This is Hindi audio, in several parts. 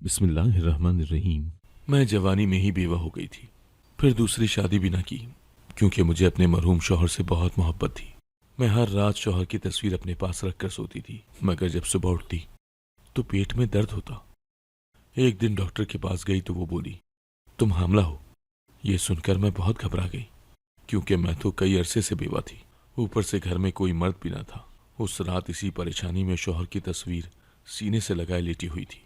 बिस्मिल्लाहिर्रहमानिर्रहीम। मैं जवानी में ही बेवा हो गई थी। फिर दूसरी शादी भी ना की, क्योंकि मुझे अपने मरहूम शौहर से बहुत मोहब्बत थी। मैं हर रात शौहर की तस्वीर अपने पास रख कर सोती थी, मगर जब सुबह उठती तो पेट में दर्द होता। एक दिन डॉक्टर के पास गई तो वो बोली, तुम हामला हो। ये सुनकर मैं बहुत घबरा गई, क्योंकि मैं तो कई अरसे से बेवा थी। ऊपर से घर में कोई मर्द भी ना था। उस रात इसी परेशानी में शौहर की तस्वीर सीने से लगाए लेटी हुई थी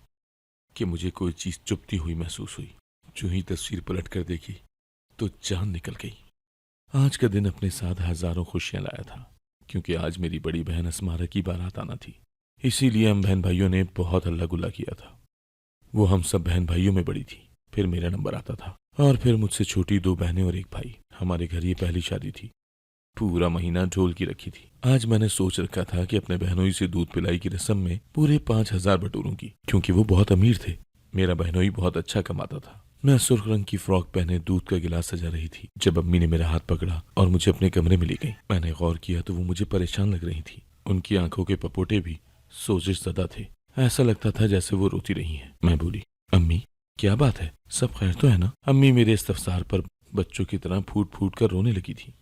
कि मुझे कोई चीज चुभती हुई महसूस हुई। जो ही तस्वीर पलट कर देखी तो जान निकल गई। आज का दिन अपने साथ हजारों खुशियां लाया था, क्योंकि आज मेरी बड़ी बहन असमारा की बारात आना थी। इसीलिए हम बहन भाइयों ने बहुत हल्ला गुल्ला किया था। वो हम सब बहन भाइयों में बड़ी थी। फिर मेरा नंबर आता था, और फिर मुझसे छोटी 2 बहनें और 1 भाई। हमारे घर ये पहली शादी थी। पूरा महीना ढोल की रखी थी। आज मैंने सोच रखा था कि अपने बहनोई से दूध पिलाई की रस्म में पूरे 5,000 बटोरूंगी, क्योंकि वो बहुत अमीर थे। मेरा बहनोई बहुत अच्छा कमाता था। मैं सुर्ख रंग की फ्रॉक पहने दूध का गिलास सजा रही थी जब अम्मी ने मेरा हाथ पकड़ा और मुझे अपने कमरे में ले गई। मैंने गौर किया तो वो मुझे परेशान लग रही थी। उनकी आंखों के पपोटे भी सोजिश ज़दा थे। ऐसा लगता था जैसे वो रोती रही हैं। मैं बोली, अम्मी क्या बात है, सब खैर तो है ना? अम्मी मेरे इस्तफसार पर बच्चों की तरह फूट फूट कर रोने लगी थी।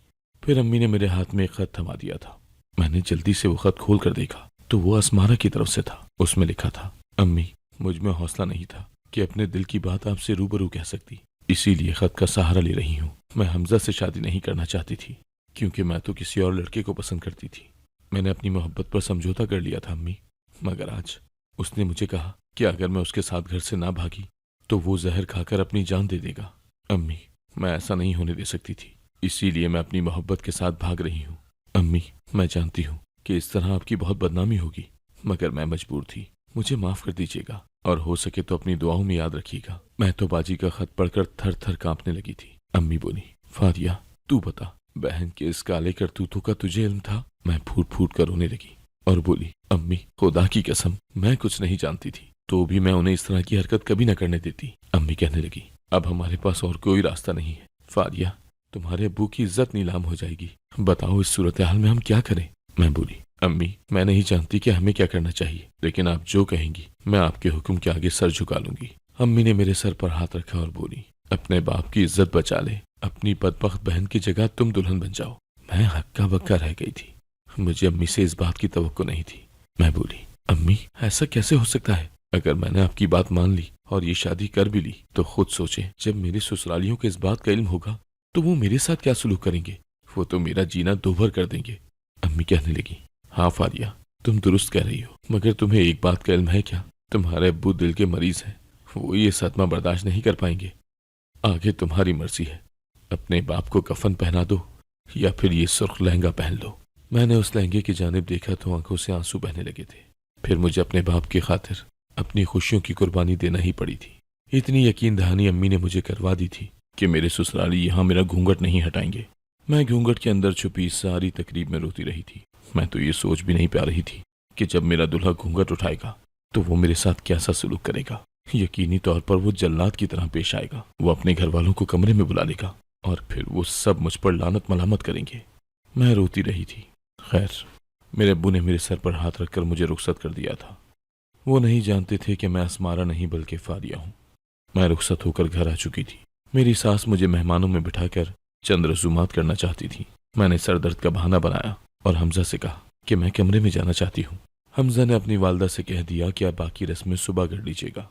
फिर अम्मी ने मेरे हाथ में एक खत थमा दिया था। मैंने जल्दी से वो खत खोल कर देखा तो वो असमारा की तरफ से था। उसमें लिखा था, अम्मी मुझ में हौसला नहीं था कि अपने दिल की बात आपसे रूबरू कह सकती, इसीलिए खत का सहारा ले रही हूँ। मैं हमजा से शादी नहीं करना चाहती थी, क्योंकि मैं तो किसी और लड़के को पसंद करती थी। मैंने अपनी मोहब्बत पर समझौता कर लिया था अम्मी, मगर आज उसने मुझे कहा कि अगर मैं उसके साथ घर से ना भागी तो वो जहर खाकर अपनी जान दे देगा। अम्मी मैं ऐसा नहीं होने दे सकती थी, इसीलिए मैं अपनी मोहब्बत के साथ भाग रही हूँ। अम्मी मैं जानती हूँ कि इस तरह आपकी बहुत बदनामी होगी, मगर मैं मजबूर थी। मुझे माफ कर दीजिएगा, और हो सके तो अपनी दुआओं में याद रखिएगा। मैं तो बाजी का खत पढ़कर थर थर कांपने लगी थी। अम्मी बोली, फारिया तू बता, बहन के इस काले करतूतों का तुझे इल्म था? मैं फूट फूट कर रोने लगी और बोली, अम्मी खुदा की कसम मैं कुछ नहीं जानती थी, तो भी मैं उन्हें इस तरह की हरकत कभी न करने देती। अम्मी कहने लगी, अब हमारे पास और कोई रास्ता नहीं है। फारिया तुम्हारे अब्बू की इज्जत नीलाम हो जाएगी। बताओ इस सूरत हाल में हम क्या करें? मैं बोली, अम्मी मैं नहीं जानती कि हमें क्या करना चाहिए, लेकिन आप जो कहेंगी मैं आपके हुक्म के आगे सर झुका लूंगी। अम्मी ने मेरे सर पर हाथ रखा और बोली, अपने बाप की इज्जत बचा ले, अपनी बदबख्त बहन की जगह तुम दुल्हन बन जाओ। मैं हक्का बक्का रह गई थी। मुझे अम्मी से इस बात की तवक्को नहीं थी। मैं बोली, अम्मी ऐसा कैसे हो सकता है? अगर मैंने आपकी बात मान ली और ये शादी कर भी ली तो खुद सोचे, जब मेरे ससुरालियों को इस बात का इल्म होगा तो वो मेरे साथ क्या सलूक करेंगे? वो तो मेरा जीना दोभर कर देंगे। अम्मी कहने लगी, हाँ फारिया तुम दुरुस्त कह रही हो, मगर तुम्हें एक बात का इल्म है क्या? तुम्हारे अब्बू दिल के मरीज हैं, वो ये सदमा बर्दाश्त नहीं कर पाएंगे। आगे तुम्हारी मर्जी है, अपने बाप को कफन पहना दो या फिर ये सुर्ख लहंगा पहन लो। मैंने उस लहंगे की जानिब देखा तो आंखों से आंसू बहने लगे थे। फिर मुझे अपने बाप की खातिर अपनी खुशियों की कुर्बानी देना ही पड़ी थी। इतनी यकीन दहानी अम्मी ने मुझे करवा दी थी कि मेरे ससुराली यहाँ मेरा घूंघट नहीं हटाएंगे। मैं घूंघट के अंदर छुपी सारी तकरीब में रोती रही थी। मैं तो ये सोच भी नहीं पा रही थी कि जब मेरा दूल्हा घूंघट उठाएगा तो वो मेरे साथ कैसा सलूक करेगा। यकीनी तौर पर वो जल्लाद की तरह पेश आएगा। वो अपने घर वालों को कमरे में बुला लेगा और फिर वो सब मुझ पर लानत मलामत करेंगे। मैं रोती रही थी। खैर मेरे अब्बू ने मेरे सर पर हाथ रखकर मुझे रुखसत कर दिया था। वो नहीं जानते थे कि मैं असमारा नहीं बल्कि फारिया हूँ। मैं रुखसत होकर घर आ चुकी थी। मेरी सास मुझे मेहमानों में बिठाकर चंद रसूमात करना चाहती थी। मैंने सर दर्द का बहाना बनाया और हमजा से कहा कि मैं कमरे में जाना चाहती हूँ। हमजा ने अपनी वालदा से कह दिया कि आप बाकी रस्में सुबह कर लीजिएगा।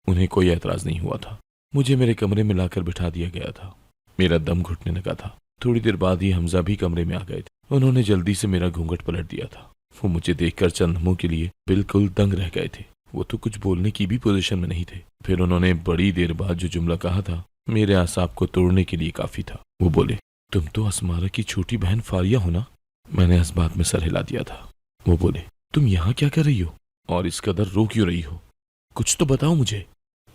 उन्हें कोई एतराज नहीं हुआ था। मुझे मेरे कमरे में लाकर बिठा दिया गया था। मेरा दम घुटने लगा था। थोड़ी देर बाद ही हमजा भी कमरे में आ गए थे। उन्होंने जल्दी से मेरा घूंघट पलट दिया था। वो मुझे देखकर चंद लम्हों के लिए बिल्कुल दंग रह गए थे। वो तो कुछ बोलने की भी पोजीशन में नहीं थे। फिर उन्होंने बड़ी देर बाद जो जुमला कहा था मेरे आसाब को तोड़ने के लिए काफी था। वो बोले, तुम तो असमारा की छोटी बहन फारिया हो ना? मैंने इस बात में सर हिला दिया था। वो बोले, तुम यहाँ क्या कर रही हो और इस कदर रो क्यों रही हो? कुछ तो बताओ मुझे।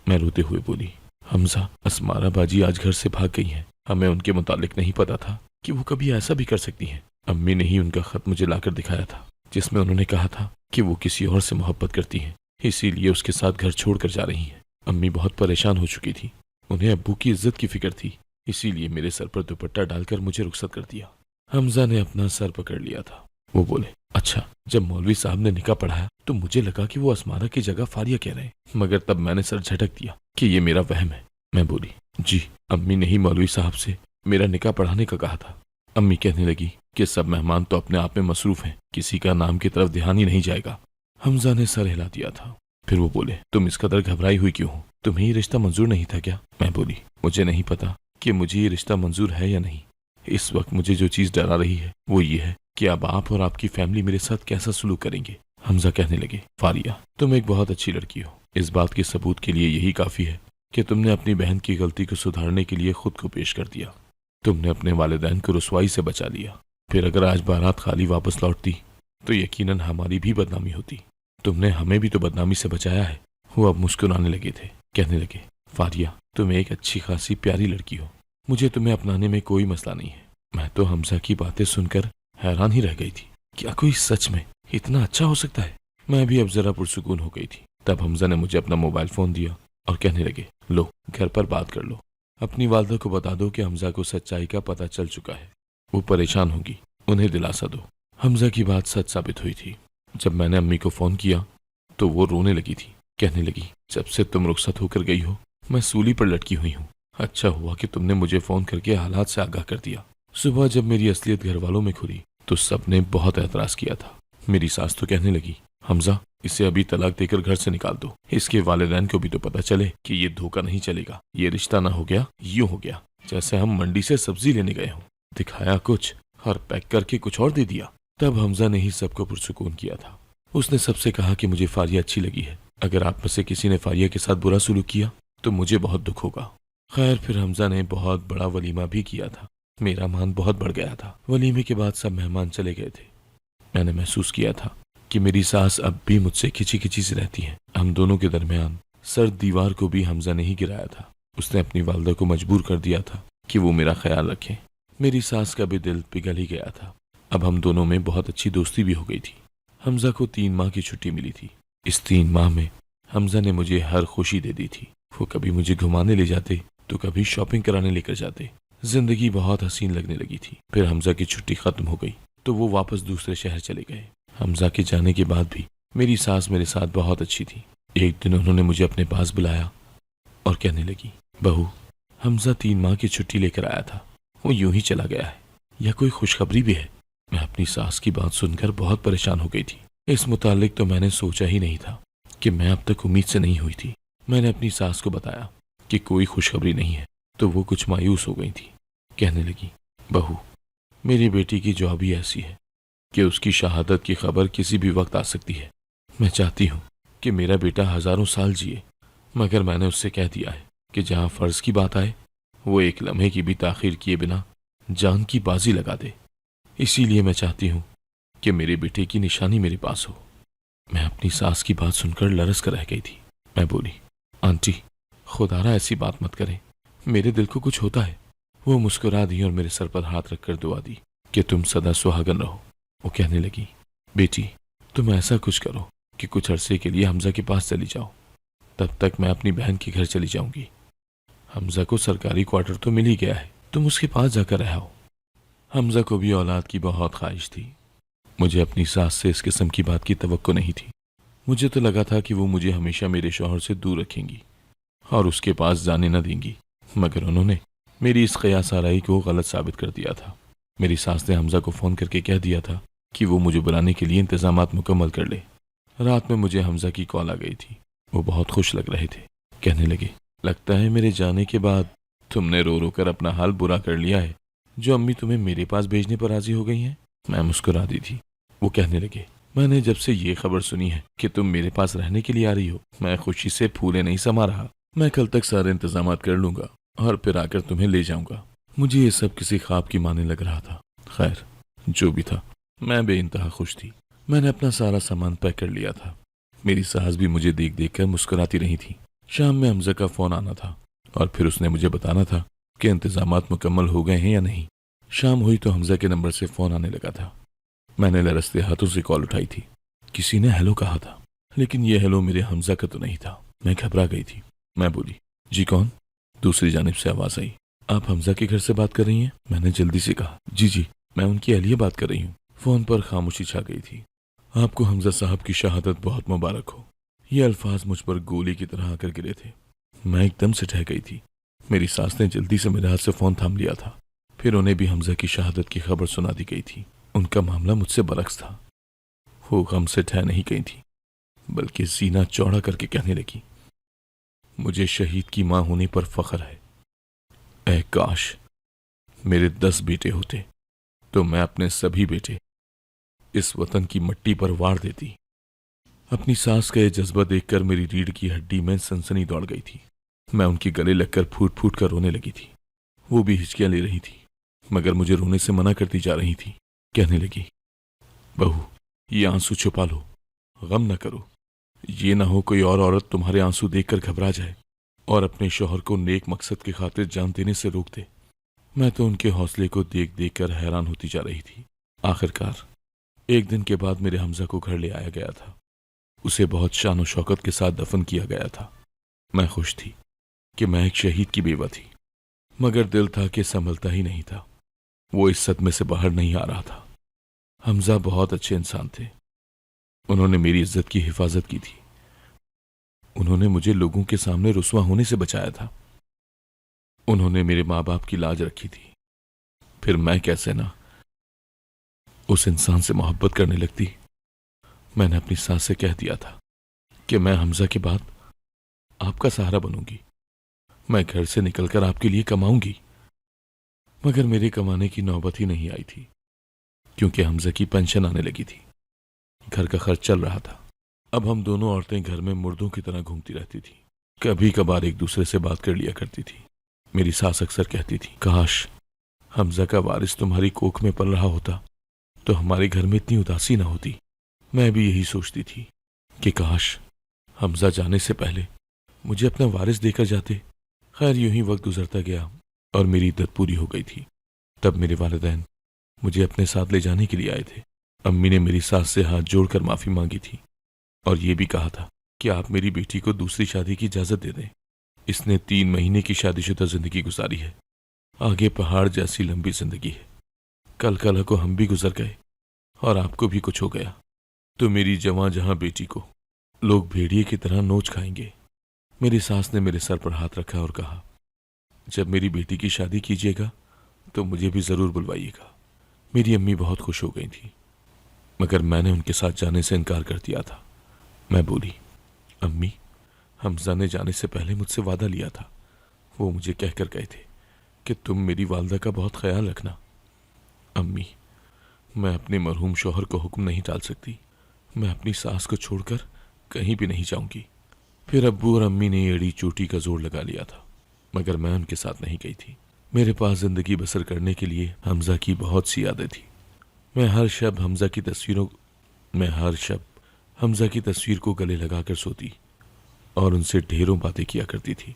मैं रोते हुए बोली, हमजा असमारा बाजी आज घर से भाग गई हैं। हमें उनके मुतालिक नहीं पता था कि वो कभी ऐसा भी कर सकती हैं। अम्मी ने ही उनका खत मुझे लाकर दिखाया था, जिसमें उन्होंने कहा था कि वो किसी और से मोहब्बत करती हैं, इसीलिए उसके साथ घर छोड़कर जा रही हैं। अम्मी बहुत परेशान हो चुकी थी। उन्हें अब्बू की इज्जत की फिक्र थी, इसीलिए मेरे सर पर दुपट्टा डालकर मुझे रुखसत कर दिया। हमजा ने अपना सर पकड़ लिया था। वो बोले, अच्छा। जब मौलवी साहब ने निकाह पढ़ाया तो मुझे लगा कि वो असमारा की जगह फारिया कह रहे हैं, मगर तब मैंने सर झटक दिया कि ये मेरा वहम है। मैं बोली, जी, अम्मी ने ही मौलवी साहब से मेरा निकाह पढ़ाने का कहा था। अम्मी कहने लगी कि सब मेहमान तो अपने आप में मसरूफ हैं, किसी का नाम की तरफ ध्यान ही नहीं जाएगा। हमजा ने सर हिला दिया था। फिर वो बोले, तुम इस कदर घबराई हुई क्यों हो? तुम्हें ये रिश्ता मंजूर नहीं था क्या? मैं बोली, मुझे नहीं पता कि मुझे ये रिश्ता मंजूर है या नहीं। इस वक्त मुझे जो चीज डरा रही है वो ये है कि अब आप और आपकी फैमिली मेरे साथ कैसा सलूक करेंगे। हमजा कहने लगे, फारिया, तुम एक बहुत अच्छी लड़की हो। इस बात के सबूत के लिए यही काफी है कि तुमने अपनी बहन की गलती को सुधारने के लिए खुद को पेश कर दिया। तुमने अपने वालिदैन को रुसवाई से बचा लिया। फिर अगर आज बारात खाली वापस लौटती तो यकीनन हमारी भी बदनामी होती। तुमने हमें भी तो बदनामी से बचाया है। वो अब मुस्कुराने लगे थे। कहने लगे, फारिया, तुम एक अच्छी खासी प्यारी लड़की हो। मुझे तुम्हें अपनाने में कोई मसला नहीं है। मैं तो हमजा की बातें सुनकर हैरान ही रह गई थी। क्या कोई सच में इतना अच्छा हो सकता है? मैं भी अब जरा पुरसुकून हो गई थी। तब हमजा ने मुझे अपना मोबाइल फोन दिया और कहने लगे, लो, घर पर बात कर लो। अपनी वालदा को बता दो कि हमजा को सच्चाई का पता चल चुका है। वो परेशान होगी, उन्हें दिलासा दो। हमजा की बात सच साबित हुई थी। जब मैंने अम्मी को फोन किया तो वो रोने लगी थी। कहने लगी, जब से तुम रुखसत होकर गई हो मैं सूली पर लटकी हुई हूँ। अच्छा हुआ कि तुमने मुझे फोन करके हालात से आगाह कर दिया। सुबह जब मेरी असलियत घर वालों में खुली तो सबने बहुत एतराज किया था। मेरी सास तो कहने लगी, हमजा, इसे अभी तलाक देकर घर से निकाल दो। इसके वालिदैन को भी तो पता चले कि ये धोखा नहीं चलेगा। ये रिश्ता ना हो गया यूं हो गया जैसे हम मंडी से सब्जी लेने गए हों। दिखाया कुछ और पैक करके कुछ और दे दिया। तब हमजा ने ही सबको पुरसुकून किया था। उसने सबसे कहा कि मुझे फारिया अच्छी लगी है। अगर आप में से किसी ने फारिया के साथ बुरा सलूक किया तो मुझे बहुत दुख होगा। खैर, फिर हमजा ने बहुत बड़ा वलीमा भी किया था। मेरा मान बहुत बढ़ गया था। वलीमे के बाद सब मेहमान चले गए थे। मैंने महसूस किया था कि मेरी सास अब भी मुझसे खिंची खिंची से रहती है। हम दोनों के दरमियान सर्द दीवार को भी हमजा ने ही गिराया था। उसने अपनी वालदा को मजबूर कर दिया था कि वो मेरा ख्याल रखें। मेरी सास का भी दिल पिघल ही गया था। अब हम दोनों में बहुत अच्छी दोस्ती भी हो गई थी। हमजा को 3 माह की छुट्टी मिली थी। इस 3 माह में हमजा ने मुझे हर खुशी दे दी थी। वो कभी मुझे घुमाने ले जाते तो कभी शॉपिंग कराने लेकर जाते। जिंदगी बहुत हसीन लगने लगी थी। फिर हमजा की छुट्टी खत्म हो गई तो वो वापस दूसरे शहर चले गए। हमजा के जाने के बाद भी मेरी सास मेरे साथ बहुत अच्छी थी। एक दिन उन्होंने मुझे अपने पास बुलाया और कहने लगी, बहू, हमजा 3 माह की छुट्टी लेकर आया था, वो यूं ही चला गया है। यह कोई खुशखबरी भी है? मैं अपनी सास की बात सुनकर बहुत परेशान हो गई थी। इस मुतालिक तो मैंने सोचा ही नहीं था कि मैं अब तक उम्मीद से नहीं हुई थी। मैंने अपनी सास को बताया कि कोई खुशखबरी नहीं है तो वो कुछ मायूस हो गई थी। कहने लगी, बहू, मेरी बेटी की जॉब ही ऐसी है कि उसकी शहादत की खबर किसी भी वक्त आ सकती है। मैं चाहती हूँ कि मेरा बेटा हजारों साल जिए, मगर मैंने उससे कह दिया है कि जहाँ फर्ज की बात आए वो एक लम्हे की भी ताखीर किए बिना जान की बाजी लगा दे। इसीलिए मैं चाहती हूँ कि मेरे बेटे की निशानी मेरे पास हो। मैं अपनी सास की बात सुनकर लरस कर रह गई थी। मैं बोली, आंटी, खुदारा ऐसी बात मत करें, मेरे दिल को कुछ होता है। वो मुस्कुरा दी और मेरे सर पर हाथ रखकर दुआ दी कि तुम सदा सुहागन रहो। वो कहने लगी, बेटी, तुम ऐसा कुछ करो कि कुछ अरसे के लिए हमजा के पास चली जाओ। तब तक मैं अपनी बहन के घर चली जाऊंगी। हमजा को सरकारी क्वार्टर तो मिल ही गया है, तुम उसके पास जाकर रहो। हमजा को भी औलाद की बहुत ख्वाहिश थी। मुझे अपनी सास से इस किस्म की बात की तवक्को नहीं थी। मुझे तो लगा था कि वो मुझे हमेशा मेरे शौहर से दूर रखेंगी और उसके पास जाने न देंगी, मगर उन्होंने मेरी इस क़यास आराई को गलत साबित कर दिया था। मेरी सास ने हमजा को फ़ोन करके कह दिया था कि वो मुझे बुलाने के लिए इंतजामात मुकम्मल कर ले। रात में मुझे हमजा की कॉल आ गई थी। वो बहुत खुश लग रहे थे। कहने लगे, लगता है मेरे जाने के बाद तुमने रो रो कर अपना हाल बुरा कर लिया है, जो अम्मी तुम्हें मेरे पास भेजने पर राजी हो गई हैं। मैं मुस्कुरा दी थी। वो कहने लगे, मैंने जब से ये खबर सुनी है कि तुम मेरे पास रहने के लिए आ रही हो, मैं खुशी से फूले नहीं समा रहा। मैं कल तक सारे इंतजामात कर लूंगा और फिर आकर तुम्हें ले जाऊंगा। मुझे ये सब किसी ख्वाब की माने लग रहा था। खैर, जो भी था, मैं बेइंतहा खुश थी। मैंने अपना सारा सामान पैक कर लिया था। मेरी सास भी मुझे देख देख कर मुस्कुराती रही थी। शाम में हमजा का फ़ोन आना था और फिर उसने मुझे बताना था कि इंतजामात मुकम्मल हो गए हैं या नहीं। शाम हुई तो हमजा के नंबर से फ़ोन आने लगा था। मैंने लरसते हाथों से कॉल उठाई थी। किसी ने हेलो कहा था, लेकिन यह हेलो मेरे हमजा का तो नहीं था। मैं घबरा गई थी। मैं बोली, जी कौन? दूसरी जानिब से आवाज़ आई, आप हमजा के घर से बात कर रही हैं? मैंने जल्दी से कहा, जी जी, मैं उनकी अहलिया बात कर रही हूँ। फोन पर खामोशी छा गई थी। आपको हमजा साहब की शहादत बहुत मुबारक हो। ये अल्फाज मुझ पर गोली की तरह आकर गिरे थे। मैं एकदम से ठह गई थी। मेरी सास ने जल्दी से मेरे हाथ से फोन थाम लिया था। फिर उन्हें भी हमजा की शहादत की खबर सुना दी गई थी। उनका मामला मुझसे बरक्स था। वो गम से ठह नहीं गई थी, बल्कि सीना चौड़ा करके कहने लगी, मुझे शहीद की मां होने पर फख्र है। ऐ काश मेरे 10 बेटे होते तो मैं अपने सभी बेटे इस वतन की मिट्टी पर वार देती। अपनी सास का यह जज्बा देखकर मेरी रीढ़ की हड्डी में सनसनी दौड़ गई थी। मैं उनके गले लगकर फूट फूट कर रोने लगी थी। वो भी हिचकियां ले रही थी, मगर मुझे रोने से मना करती जा रही थी। कहने लगी, बहू ये आंसू छुपा लो, गम न करो। ये ना हो कोई और औरत तुम्हारे आंसू देखकर घबरा जाए और अपने शौहर को नेक मकसद की खातिर जान देने से रोक दे। मैं तो उनके हौसले को देख देख कर हैरान होती जा रही थी। आखिरकार एक दिन के बाद मेरे हमजा को घर ले आया गया था। उसे बहुत शान और शौकत के साथ दफन किया गया था। मैं खुश थी कि मैं एक शहीद की बेवा थी, मगर दिल था कि संभलता ही नहीं था। वो इस सदमे से बाहर नहीं आ रहा था। हमजा बहुत अच्छे इंसान थे। उन्होंने मेरी इज्जत की हिफाजत की थी। उन्होंने मुझे लोगों के सामने रुस्वा होने से बचाया था। उन्होंने मेरे माँ बाप की लाज रखी थी। फिर मैं कैसे ना उस इंसान से मोहब्बत करने लगती। मैंने अपनी सास से कह दिया था कि मैं हमजा के बाद आपका सहारा बनूंगी। मैं घर से निकलकर आपके लिए कमाऊंगी। मगर मेरे कमाने की नौबत ही नहीं आई थी, क्योंकि हमजा की पेंशन आने लगी थी। घर का खर्च चल रहा था। अब हम दोनों औरतें घर में मुर्दों की तरह घूमती रहती थी। कभी कभार एक दूसरे से बात कर लिया करती थी। मेरी सास अक्सर कहती थी, काश हमजा का वारिस तुम्हारी कोख में पल रहा होता तो हमारे घर में इतनी उदासी ना होती। मैं भी यही सोचती थी कि काश हमजा जाने से पहले मुझे अपना वारिस देकर जाते। खैर यूं ही वक्त गुजरता गया और मेरी इद्दत पूरी हो गई थी। तब मेरे वालिदैन मुझे अपने साथ ले जाने के लिए आए थे। अम्मी ने मेरी सास से हाथ जोड़कर माफी मांगी थी और ये भी कहा था कि आप मेरी बेटी को दूसरी शादी की इजाजत दे दें। इसने 3 महीने की शादीशुदा जिंदगी गुजारी है। आगे पहाड़ जैसी लंबी जिंदगी है। कल कल को हम भी गुजर गए और आपको भी कुछ हो गया तो मेरी जवां जहां बेटी को लोग भेड़िए की तरह नोच खाएंगे। मेरी सास ने मेरे सर पर हाथ रखा और कहा, जब मेरी बेटी की शादी कीजिएगा तो मुझे भी जरूर बुलवाइएगा। मेरी अम्मी बहुत खुश हो गई थी, मगर मैंने उनके साथ जाने से इनकार कर दिया था। मैं बोली, अम्मी हमजा ने जाने से पहले मुझसे वादा लिया था। वो मुझे कहकर गए थे कि तुम मेरी वालदा का बहुत ख्याल रखना। अम्मी मैं अपने मरहूम शौहर को हुक्म नहीं टाल सकती। मैं अपनी सास को छोड़कर कहीं भी नहीं जाऊंगी। फिर अब्बू और अम्मी ने एड़ी चोटी का जोर लगा लिया था, मगर मैं उनके साथ नहीं गई थी। मेरे पास जिंदगी बसर करने के लिए हमजा की बहुत सी यादें थी। मैं हर शब हमजा की तस्वीर को गले लगाकर सोती और उनसे ढेरों बातें किया करती थी।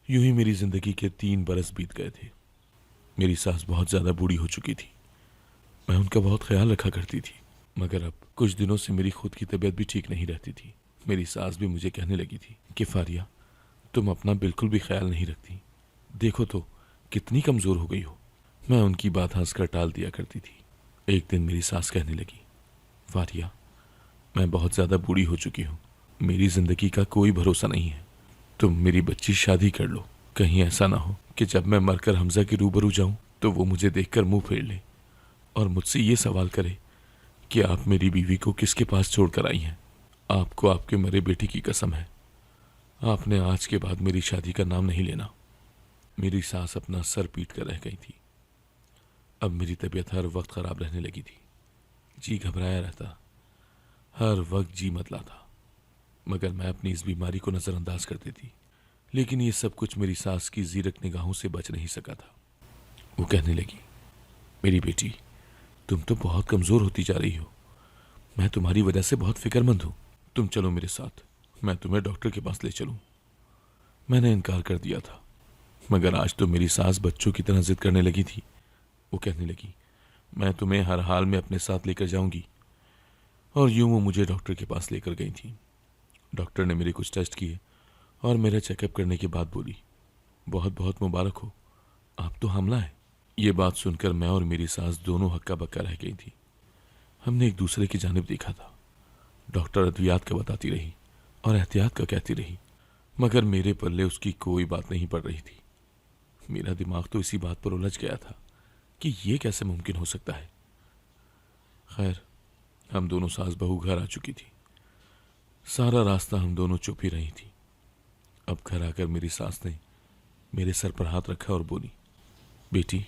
यूं ही मेरी जिंदगी के 3 बरस बीत गए थे। मेरी सास बहुत ज्यादा बूढ़ी हो चुकी थी। मैं उनका बहुत ख्याल रखा करती थी, मगर अब कुछ दिनों से मेरी खुद की तबीयत भी ठीक नहीं रहती थी। मेरी सास भी मुझे कहने लगी थी कि फारिया तुम अपना बिल्कुल भी ख्याल नहीं रखती। देखो तो कितनी कमजोर हो गई हो। मैं उनकी बात हंसकर टाल दिया करती थी। एक दिन मेरी सास कहने लगी, फारिया मैं बहुत ज्यादा बूढ़ी हो चुकी हूँ। मेरी जिंदगी का कोई भरोसा नहीं है। तुम मेरी बच्ची शादी कर लो। कहीं ऐसा ना हो कि जब मैं मरकर हमजा के रूबरू जाऊं तो वो मुझे देखकर मुंह फेर ले और मुझसे ये सवाल करे कि आप मेरी बीवी को किसके पास छोड़कर आई हैं। आपको आपके मरे बेटी की कसम है, आपने आज के बाद मेरी शादी का नाम नहीं लेना। मेरी सास अपना सर पीट कर रह गई थी। अब मेरी तबीयत हर वक्त खराब रहने लगी थी। जी घबराया रहता, हर वक्त जी मतलाता, मगर मैं अपनी इस बीमारी को नजरअंदाज करती थी। लेकिन ये सब कुछ मेरी सास की जीरक निगाहों से बच नहीं सका था। वो कहने लगी, मेरी बेटी तुम तो बहुत कमजोर होती जा रही हो। मैं तुम्हारी वजह से बहुत फिक्रमंद हूं। तुम चलो मेरे साथ, मैं तुम्हें डॉक्टर के पास ले चलूं। मैंने इनकार कर दिया था, मगर आज तो मेरी सास बच्चों की तरह जिद करने लगी थी। वो कहने लगी, मैं तुम्हें हर हाल में अपने साथ लेकर जाऊंगी। और यूं वो मुझे डॉक्टर के पास लेकर गई थी। डॉक्टर ने मेरे कुछ टेस्ट किए और मेरा चेकअप करने के बाद बोली, बहुत बहुत मुबारक हो, आप तो हामला है। ये बात सुनकर मैं और मेरी सास दोनों हक्का बक्का रह गई थी। हमने एक दूसरे की जानिब देखा था। डॉक्टर अद्वियात का बताती रही और एहतियात का कहती रही, मगर मेरे पल्ले उसकी कोई बात नहीं पड़ रही थी। मेरा दिमाग तो इसी बात पर उलझ गया था कि ये कैसे मुमकिन हो सकता है। खैर, हम दोनों सास बहू घर आ चुकी थी। सारा रास्ता हम दोनों चुप ही रही थी। अब घर आकर मेरी सास ने मेरे सर पर हाथ रखा और बोली, बेटी,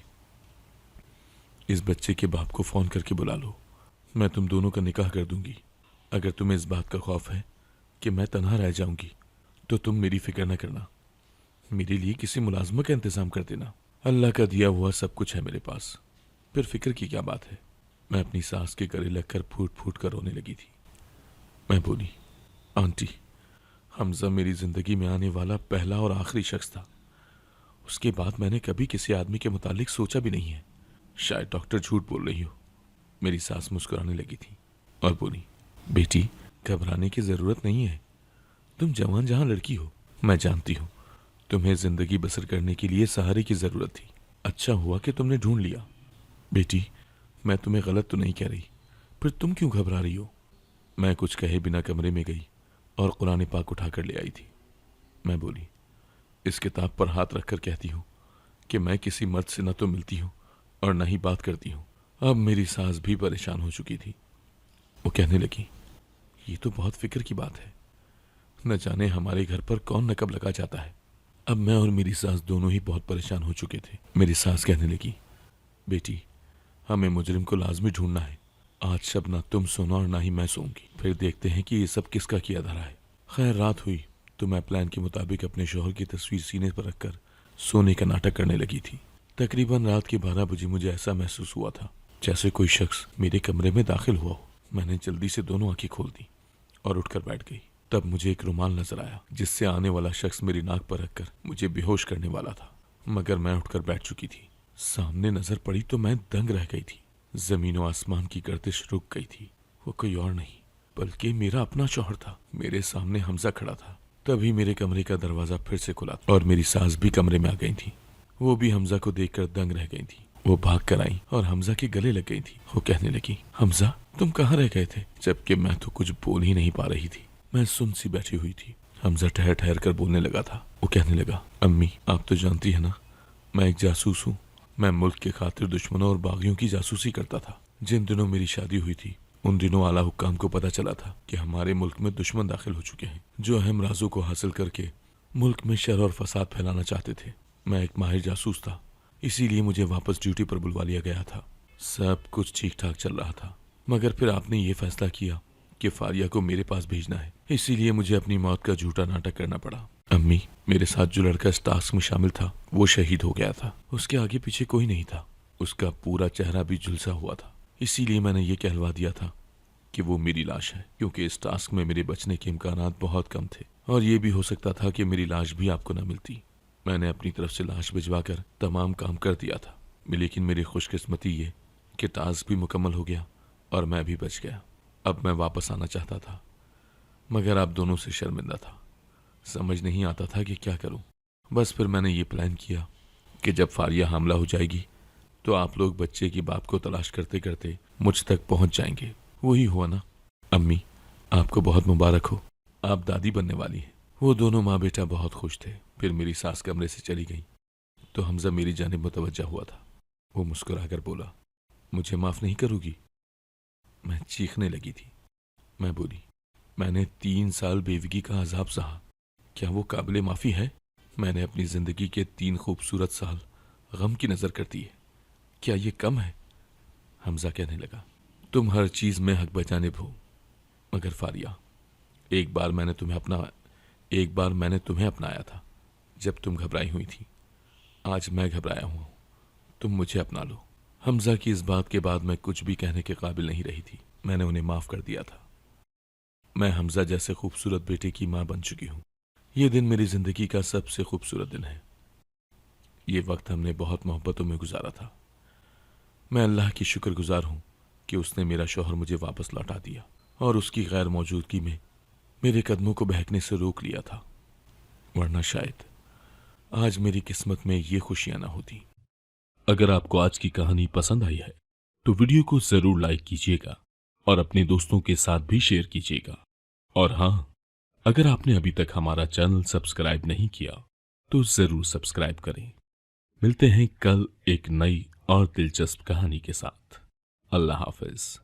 इस बच्चे के बाप को फोन करके बुला लो। मैं तुम दोनों का निकाह कर दूंगी। अगर तुम्हें इस बात का खौफ है कि मैं तन्हा रह जाऊंगी तो तुम मेरी फिक्र न करना। मेरे लिए किसी मुलाजमा का इंतजाम कर देना। अल्लाह का दिया हुआ सब कुछ है मेरे पास, फिर फिक्र की क्या बात है। मैं अपनी सास के गले लगकर फूट फूट कर रोने लगी थी। मैं बोली, आंटी, हमजा मेरी जिंदगी में आने वाला पहला और आखिरी शख्स था। उसके बाद मैंने कभी किसी आदमी के मुतालिक सोचा भी नहीं है। शायद डॉक्टर झूठ बोल रही हो। मेरी सास मुस्कुराने लगी थी और बोली, बेटी, घबराने की जरूरत नहीं है। तुम जवान जहां लड़की हो। मैं जानती हूं तुम्हें जिंदगी बसर करने के लिए सहारे की जरूरत थी। अच्छा हुआ कि तुमने ढूंढ लिया। बेटी, मैं तुम्हें गलत तो नहीं कह रही, फिर तुम क्यों घबरा रही हो। मैं कुछ कहे बिना कमरे में गई और कुरान पाक उठाकर ले आई थी। मैं बोली, इस किताब पर हाथ रखकर कहती हूँ कि मैं किसी मर्द से न तो मिलती हूँ और न ही बात करती हूँ। अब मेरी सास भी परेशान हो चुकी थी। वो कहने लगी, ये तो बहुत फिक्र की बात है। न जाने हमारे घर पर कौन नकब लगा जाता है। अब मैं और मेरी सास दोनों ही बहुत परेशान हो चुके थे। मेरी सास कहने लगी, बेटी, हमें मुजरिम को लाजमी ढूंढना है। आज शब ना तुम सोना और ना ही मैं सोऊंगी, फिर देखते हैं कि ये सब किसका किया धरा है। खैर, रात हुई तो मैं प्लान के मुताबिक अपने शौहर की तस्वीर सीने पर रखकर सोने का नाटक करने लगी थी। तकरीबन रात के 12 बजे मुझे ऐसा महसूस हुआ था जैसे कोई शख्स मेरे कमरे में दाखिल हुआ हो। मैंने जल्दी से दोनों आंखें खोल दी और उठकर बैठ गई। तब मुझे एक रुमाल नजर आया जिससे आने वाला शख्स मेरी नाक पर रखकर मुझे बेहोश करने वाला था, मगर मैं उठकर बैठ चुकी थी। सामने नजर पड़ी तो मैं दंग रह गई थी। जमीन और आसमान की गर्दिश रुक गई थी। वो कोई और नहीं बल्कि मेरा अपना शौहर था। मेरे सामने हमजा खड़ा था। तभी मेरे कमरे का दरवाजा फिर से खुला और मेरी सास भी कमरे में आ गई थी। वो भी हमजा को देखकर दंग रह गई थी। वो भाग कर आई और हमजा के गले लग गई थी। वो कहने लगी, हमजा, तुम कहाँ रह गए थे? जबकि मैं तो कुछ बोल ही नहीं पा रही थी। मैं सुन सी बैठी हुई थी। हमजा ठहर ठहर कर बोलने लगा था। वो कहने लगा, अम्मी, आप तो जानती है ना, मैं एक जासूस हूँ। मैं मुल्क के खातिर दुश्मनों और बागियों की जासूसी करता था। जिन दिनों मेरी शादी हुई थी उन दिनों आला हुक्काम को पता चला था कि हमारे मुल्क में दुश्मन दाखिल हो चुके हैं जो अहम राजों को हासिल करके मुल्क में शर और फसाद फैलाना चाहते थे। मैं एक माहिर जासूस था, इसीलिए मुझे वापस ड्यूटी पर बुलवा लिया गया था। सब कुछ ठीक ठाक चल रहा था, मगर फिर आपने ये फैसला किया कि फारिया को मेरे पास भेजना है। इसीलिए मुझे अपनी मौत का झूठा नाटक करना पड़ा। अम्मी, मेरे साथ जो लड़का इस टास्क में शामिल था वो शहीद हो गया था। उसके आगे पीछे कोई नहीं था। उसका पूरा चेहरा भी झुलसा हुआ था। इसीलिए मैंने ये कहलवा दिया था कि वो मेरी लाश है, क्योंकि इस टास्क में मेरे बचने के इम्कानात बहुत कम थे और ये भी हो सकता था कि मेरी लाश भी आपको न मिलती। मैंने अपनी तरफ से लाश भिजवा कर तमाम काम कर दिया था, लेकिन मेरी खुशकिस्मती ये कि टास्क भी मुकम्मल हो गया और मैं भी बच गया। अब मैं वापस आना चाहता था, मगर आप दोनों से शर्मिंदा था। समझ नहीं आता था कि क्या करूं। बस फिर मैंने ये प्लान किया कि जब फारिया हमला हो जाएगी तो आप लोग बच्चे की बाप को तलाश करते करते मुझ तक पहुंच जाएंगे। वही हुआ ना। अम्मी, आपको बहुत मुबारक हो, आप दादी बनने वाली हैं। वो दोनों माँ बेटा बहुत खुश थे। फिर मेरी सास कमरे से चली गई तो हमजा मेरी जानिब मुतवज्जा हुआ था। वो मुस्कुराकर बोला, मुझे माफ नहीं करोगी? मैं चीखने लगी थी। मैं बोली, मैंने 3 साल बेवगी का अजाब सहा, क्या वो काबिल माफी है? मैंने अपनी जिंदगी के 3 खूबसूरत साल गम की नजर कर दी है, क्या ये कम है? हमजा कहने लगा, तुम हर चीज में हक बजानिब हो, मगर फारिया, एक बार मैंने तुम्हें अपनाया था जब तुम घबराई हुई थी। आज मैं घबराया हुआ हूं, तुम मुझे अपना लो। हमजा की इस बात के बाद मैं कुछ भी कहने के काबिल नहीं रही थी। मैंने उन्हें माफ कर दिया था। मैं हमजा जैसे खूबसूरत बेटे की मां बन चुकी हूं। ये दिन मेरी जिंदगी का सबसे खूबसूरत दिन है। ये वक्त हमने बहुत मोहब्बतों में गुजारा था। मैं अल्लाह की शुक्रगुजार हूं कि उसने मेरा शौहर मुझे वापस लौटा दिया और उसकी गैर मौजूदगी में मेरे कदमों को बहकने से रोक लिया था, वरना शायद आज मेरी किस्मत में ये खुशियां ना होती। अगर आपको आज की कहानी पसंद आई है तो वीडियो को जरूर लाइक कीजिएगा और अपने दोस्तों के साथ भी शेयर कीजिएगा। और हाँ, अगर आपने अभी तक हमारा चैनल सब्सक्राइब नहीं किया तो जरूर सब्सक्राइब करें। मिलते हैं कल एक नई और दिलचस्प कहानी के साथ। अल्लाह हाफिज।